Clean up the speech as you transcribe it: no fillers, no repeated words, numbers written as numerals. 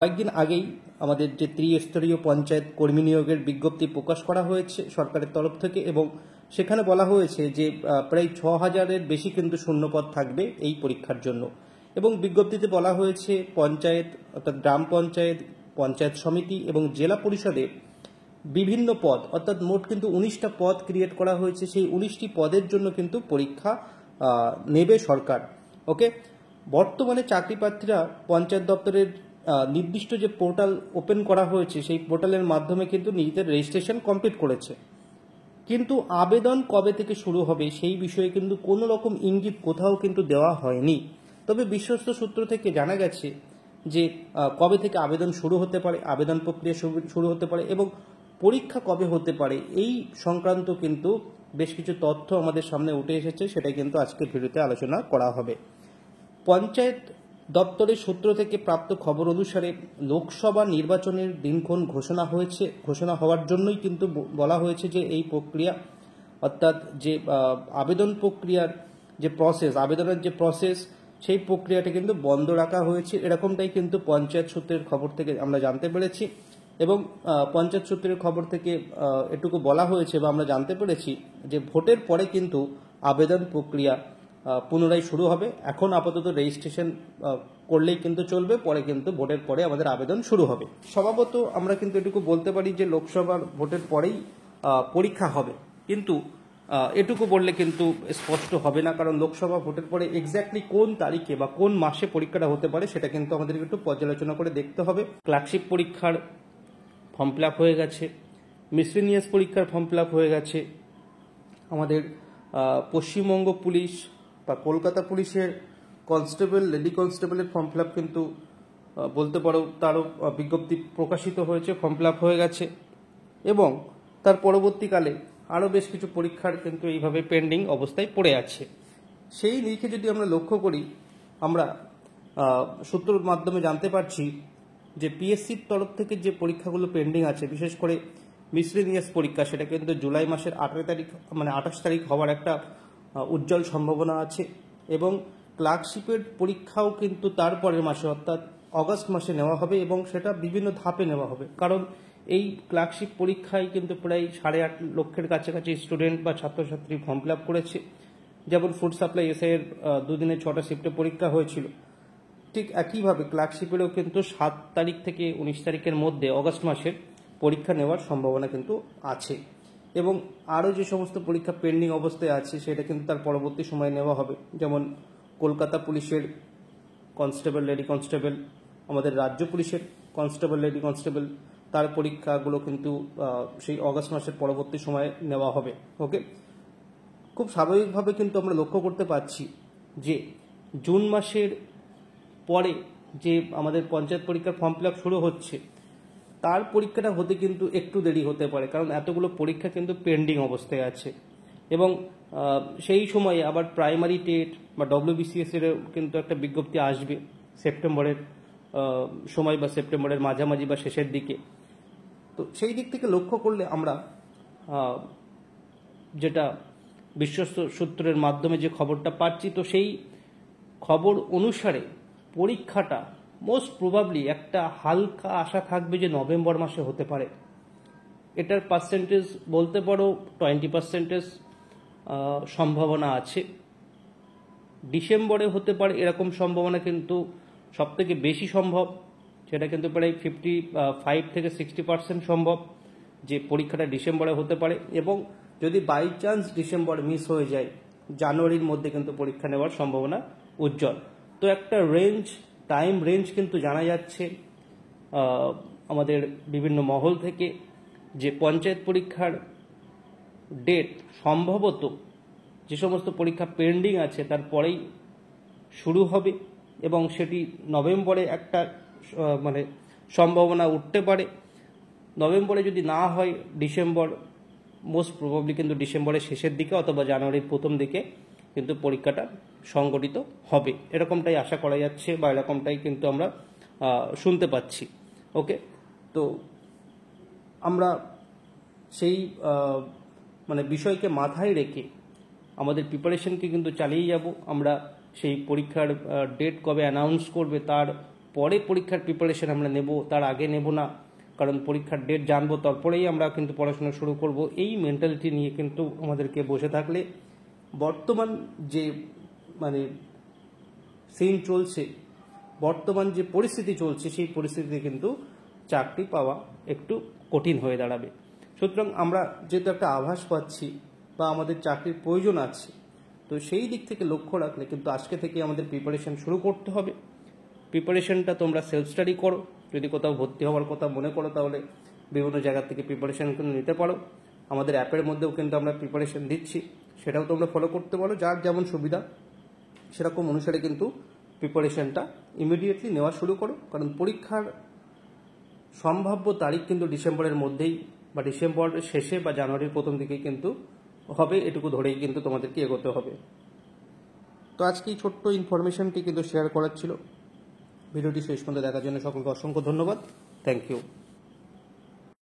কয়েকদিন আগেই আমাদের যে ত্রিস্তরীয় পঞ্চায়েত কর্মী নিয়োগের বিজ্ঞপ্তি প্রকাশ করা হয়েছে সরকারের তরফ থেকে, এবং সেখানে বলা হয়েছে যে প্রায় 6,000-এর বেশি কিন্তু শূন্যপদ থাকবে এই পরীক্ষার জন্য। এবং বিজ্ঞপ্তিতে বলা হয়েছে পঞ্চায়েত অর্থাৎ গ্রাম পঞ্চায়েত, পঞ্চায়েত সমিতি এবং জেলা পরিষদে বিভিন্ন পদ অর্থাৎ মোট কিন্তু 19টা পদ ক্রিয়েট করা হয়েছে। সেই 19টি পদের জন্য কিন্তু পরীক্ষা নেবে সরকার। ওকে, বর্তমানে চাকরি প্রার্থীরা পঞ্চায়েত দপ্তরের নির্দিষ্ট যে পোর্টাল ওপেন করা হয়েছে সেই পোর্টালের মাধ্যমে কিন্তু নিজেদের রেজিস্ট্রেশন কমপ্লিট করেছে, কিন্তু আবেদন কবে থেকে শুরু হবে সেই বিষয়ে কিন্তু কোনো রকম ইঙ্গিত কোথাও কিন্তু দেওয়া হয়নি। তবে বিশ্বস্ত সূত্র থেকে জানা গেছে যে কবে থেকে আবেদন শুরু হতে পারে, আবেদন প্রক্রিয়া শুরু হতে পারে এবং পরীক্ষা কবে হতে পারে এই সংক্রান্ত কিন্তু বেশ কিছু তথ্য আমাদের সামনে উঠে এসেছে, সেটাই কিন্তু আজকের ভিডিওতে আলোচনা করা হবে। পঞ্চায়েত দপ্তরের সূত্র থেকে প্রাপ্ত খবর অনুসারে লোকসভা নির্বাচনের দিনক্ষণ ঘোষণা হওয়ার জন্যই কিন্তু বলা হয়েছে যে এই প্রক্রিয়া অর্থাৎ যে আবেদন প্রক্রিয়ার যে প্রসেস, আবেদনের যে প্রসেস সেই প্রক্রিয়াটা কিন্তু বন্ধ রাখা হয়েছে, এরকমটাই কিন্তু পঞ্চায়েত সূত্রের খবর থেকে আমরা জানতে পেরেছি। এবং পঞ্চায়েত সূত্রের খবর থেকে এটুকু বলা হয়েছে বা আমরা জানতে পেরেছি যে ভোটের পরে কিন্তু আবেদন প্রক্রিয়া পুনরায় শুরু হবে। এখন আপাতত রেজিস্ট্রেশন করলেই কিন্তু চলবে, পরে কিন্তু ভোটের পরে আমাদের আবেদন শুরু হবে। স্বভাবত আমরা কিন্তু এটুকু বলতে পারি যে লোকসভার ভোটের পরেই পরীক্ষা হবে, কিন্তু এটুকু বললে কিন্তু স্পষ্ট হবে না, কারণ লোকসভা ভোটের পরে এক্স্যাক্টলি কোন তারিখে বা কোন মাসে পরীক্ষাটা হতে পারে সেটা কিন্তু আমাদেরকে একটু পর্যালোচনা করে দেখতে হবে। ক্লার্কশিপ পরীক্ষার ফর্ম ফিল আপ হয়ে গেছে, মিসলেনিয়াস পরীক্ষার ফর্ম ফিল আপ হয়ে গেছে, আমাদের পশ্চিমবঙ্গ পুলিশ বা কলকাতা পুলিশের কনস্টেবল, লেডি কনস্টেবলের ফর্ম ফিল আপ কিন্তু বলতে পারো তারও বিজ্ঞপ্তি প্রকাশিত হয়েছে, ফর্ম ফিল আপ হয়ে গেছে। এবং তার পরবর্তীকালে আরও বেশ কিছু পরীক্ষার কিন্তু এইভাবে পেন্ডিং অবস্থায় পড়ে আছে। সেই নিরিখে যদি আমরা লক্ষ্য করি, আমরা সূত্রের মাধ্যমে জানতে পারছি যে পিএসসির তরফ থেকে যে পরীক্ষাগুলো পেন্ডিং আছে, বিশেষ করে মিসলেনিয়াস পরীক্ষা, সেটা কিন্তু জুলাই মাসের 28 তারিখ হওয়ার একটা উজ্জ্বল সম্ভাবনা আছে। এবং ক্লার্কশিপের পরীক্ষাও কিন্তু তারপরের মাসে অর্থাৎ অগস্ট মাসে নেওয়া হবে, এবং সেটা বিভিন্ন ধাপে নেওয়া হবে, কারণ এই ক্লার্কশিপ পরীক্ষায় কিন্তু প্রায় 8.5 লক্ষের কাছাকাছি স্টুডেন্ট বা ছাত্রছাত্রী ফর্ম ফিল আপ করেছে। যেমন ফুড সাপ্লাই এসআইয়ের দুদিনে 6টা শিফটে পরীক্ষা হয়েছিল, ঠিক একইভাবে ক্লার্কশিপেরও কিন্তু 7 তারিখ থেকে 19 তারিখের মধ্যে অগস্ট মাসের পরীক্ষা নেওয়ার সম্ভাবনা কিন্তু আছে। এবং আরও যে সমস্ত পরীক্ষা পেন্ডিং অবস্থায় আছে সেটা কিন্তু তার পরবর্তী সময়ে নেওয়া হবে। যেমন কলকাতা পুলিশের কনস্টেবল, লেডি কনস্টেবল, আমাদের রাজ্য পুলিশের কনস্টেবল, লেডি কনস্টেবল, তার পরীক্ষাগুলো কিন্তু সেই অগস্ট মাসের পরবর্তী সময়ে নেওয়া হবে। ওকে, খুব স্বাভাবিকভাবে কিন্তু আমরা লক্ষ্য করতে পারছি যে জুন মাসের পরে যে আমাদের পঞ্চায়েত পরীক্ষার ফর্ম ফিল আপ শুরু হচ্ছে তার পরীক্ষাটা হতে কিন্তু একটু দেরি হতে পারে, কারণ এতগুলো পরীক্ষা কিন্তু পেন্ডিং অবস্থায় আছে। এবং সেই সময়ে আবার প্রাইমারি টেট বা ডব্লিউবিসিএস এর কিন্তু একটা বিজ্ঞপ্তি আসবে সেপ্টেম্বরের সময় বা সেপ্টেম্বরের মাঝামাঝি বা শেষের দিকে। তো সেই দিক থেকে লক্ষ্য করলে আমরা যেটা বিশ্বস্ত সূত্রের মাধ্যমে যে খবরটা পাচ্ছি, তো সেই খবর অনুসারে পরীক্ষাটা মোস্ট প্রবাবলি একটা হালকা আশা থাকবে যে নভেম্বর মাসে হতে পারে। এটার পার্সেন্টেজ বলতে পারো 20% সম্ভাবনা আছে। ডিসেম্বরে হতে পারে এরকম সম্ভাবনা কিন্তু সব থেকে বেশি সম্ভব, সেটা কিন্তু প্রায় 55 থেকে 60% সম্ভব যে পরীক্ষাটা ডিসেম্বরে হতে পারে। এবং যদি বাই চান্স ডিসেম্বর মিস হয়ে যায়, জানুয়ারির মধ্যে কিন্তু পরীক্ষা নেওয়ার সম্ভাবনা উজ্জ্বল। তো একটা টাইম রেঞ্জ কিন্তু জানা যাচ্ছে আমাদের বিভিন্ন মহল থেকে, যে পঞ্চায়েত পরীক্ষার ডেট সম্ভবত যে সমস্ত পরীক্ষা পেন্ডিং আছে তারপরেই শুরু হবে, এবং সেটি নভেম্বরে একটা সম্ভাবনা উঠতে পারে। নভেম্বরে যদি না হয় ডিসেম্বর, মোস্ট প্রবাবলি কিন্তু ডিসেম্বরের শেষের দিকে অথবা জানুয়ারির প্রথম দিকে কিন্তু পরীক্ষাটা সংগঠিত হবে, এরকমটাই আশা করা যাচ্ছে বা এরকমটাই কিন্তু আমরা শুনতে পাচ্ছি। ওকে, তো আমরা সেই বিষয়কে মাথায় রেখে আমাদের প্রিপারেশনকে কিন্তু চালিয়ে যাব। আমরা সেই পরীক্ষার ডেট কবে অ্যানাউন্স করবে তার পরে পরীক্ষার প্রিপারেশন আমরা নেব, তার আগে নেব না, কারণ পরীক্ষার ডেট জানবো তারপরেই আমরা কিন্তু পড়াশোনা শুরু করব। এই মেন্টালিটি নিয়ে কিন্তু আমাদেরকে বসে থাকলে বর্তমান যে মানে সিন চলছে, বর্তমান যে পরিস্থিতি চলছে, সেই পরিস্থিতিতে কিন্তু চাকরি পাওয়া একটু কঠিন হয়ে দাঁড়াবে। সুতরাং আমরা যেহেতু একটা আভাস পাচ্ছি বা আমাদের চাকরির প্রয়োজন আছে, তো সেই দিক থেকে লক্ষ্য রাখলে কিন্তু আজকে থেকে আমাদের প্রিপারেশন শুরু করতে হবে। প্রিপারেশনটা তোমরা সেলফ স্টাডি করো, যদি কোথাও ভর্তি হওয়ার কথা মনে করো তাহলে বিভিন্ন জায়গা থেকে প্রিপারেশন কিন্তু নিতে পারো। আমাদের অ্যাপের মধ্যেও কিন্তু আমরা প্রিপারেশন দিচ্ছি, সেটাও তোমরা ফলো করতে পারো। যার যেমন সুবিধা সেরকম অনুসারে কিন্তু প্রিপারেশনটা ইমিডিয়েটলি নেওয়া শুরু করো, কারণ পরীক্ষার সম্ভাব্য তারিখ কিন্তু ডিসেম্বরের মধ্যেই বা ডিসেম্বরের শেষে বা জানুয়ারির প্রথম দিকেই কিন্তু হবে, এটুকু ধরেই কিন্তু তোমাদেরকে এগোতে হবে। তো আজকে এই ছোট্ট ইনফরমেশনটি কিন্তু শেয়ার করার ছিল। ভিডিওটি শেষ পর্যন্ত দেখার জন্য সকলকে অসংখ্য ধন্যবাদ। Thank you.